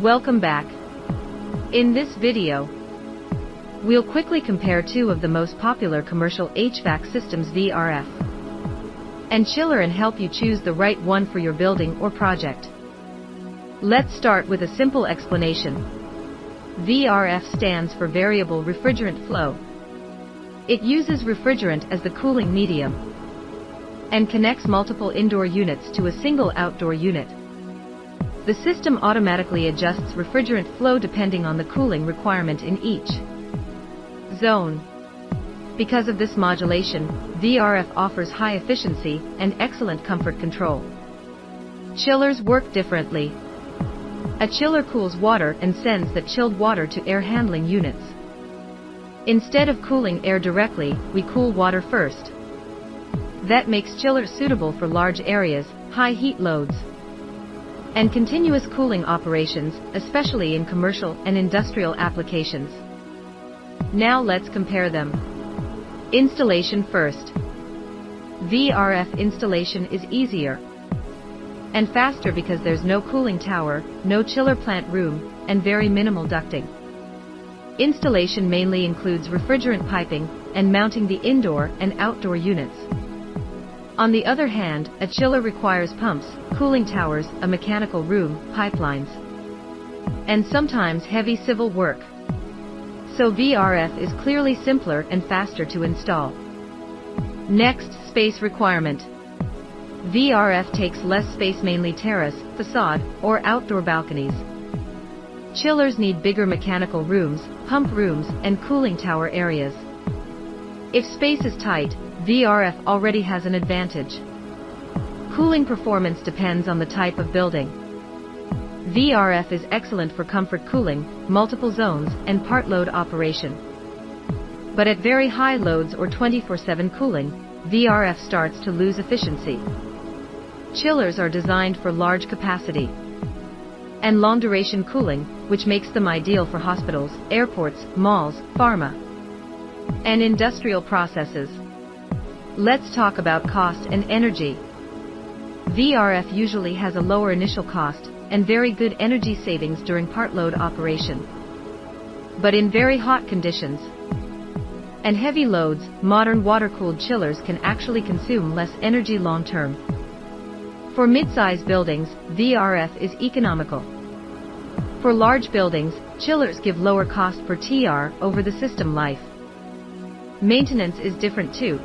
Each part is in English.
Welcome back. In this video, we'll quickly compare two of the most popular commercial HVAC systems, VRF and chiller, and help you choose the right one for your building or project. Let's start with a simple explanation. VRF stands for Variable Refrigerant Flow. It uses refrigerant as the cooling medium and connects multiple indoor units to a single outdoor unit. The system automatically adjusts refrigerant flow depending on the cooling requirement in each zone. Because of this modulation, VRF offers high efficiency and excellent comfort control. Chillers work differently. A chiller cools water and sends that chilled water to air handling units. Instead of cooling air directly, we cool water first. That makes chillers suitable for large areas, high heat loads, and continuous cooling operations, especially in commercial and industrial applications. Now let's compare them. Installation first. VRF installation is easier and faster because there's no cooling tower, no chiller plant room, and very minimal ducting. Installation mainly includes refrigerant piping and mounting the indoor and outdoor units. On the other hand, a chiller requires pumps, cooling towers, a mechanical room, pipelines, and sometimes heavy civil work. So VRF is clearly simpler and faster to install. Next, space requirement. VRF takes less space, mainly terrace, facade, or outdoor balconies. Chillers need bigger mechanical rooms, pump rooms, and cooling tower areas. If space is tight, VRF already has an advantage. Cooling performance depends on the type of building. VRF is excellent for comfort cooling, multiple zones, and part load operation. But at very high loads or 24/7 cooling, VRF starts to lose efficiency. Chillers are designed for large capacity and long duration cooling, which makes them ideal for hospitals, airports, malls, pharma, and industrial processes. Let's talk about cost and energy. VRF usually has a lower initial cost and very good energy savings during part load operation. But in very hot conditions and heavy loads, modern water-cooled chillers can actually consume less energy long term. For mid-size buildings, VRF is economical. For large buildings, chillers give lower cost per TR over the system life. Maintenance is different too.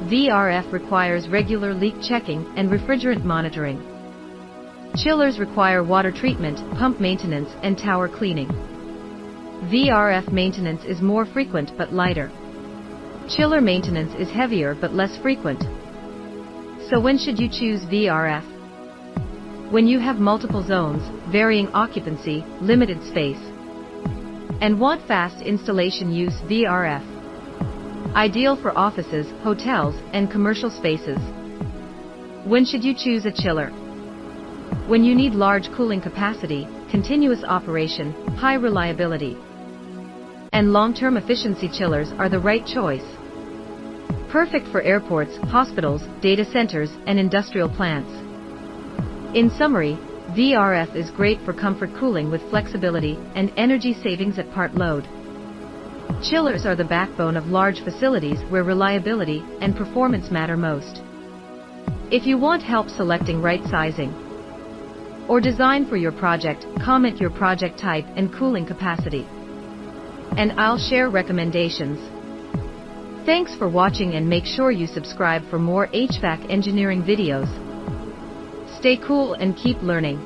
VRF requires regular leak checking and refrigerant monitoring. Chillers require water treatment, pump maintenance, and tower cleaning. VRF maintenance is more frequent but lighter. Chiller maintenance is heavier but less frequent. So when should you choose VRF? When you have multiple zones, varying occupancy, limited space, and want fast installation, use VRF. Ideal for offices, hotels, and commercial spaces. When should you choose a chiller? When you need large cooling capacity, continuous operation, high reliability, and long-term efficiency, chillers are the right choice. Perfect for airports, hospitals, data centers, and industrial plants. In summary, VRF is great for comfort cooling with flexibility and energy savings at part load. Chillers are the backbone of large facilities where reliability and performance matter most. If you want help selecting right sizing or design for your project, comment your project type and cooling capacity, and I'll share recommendations. Thanks for watching, and make sure you subscribe for more HVAC engineering videos. Stay cool and keep learning.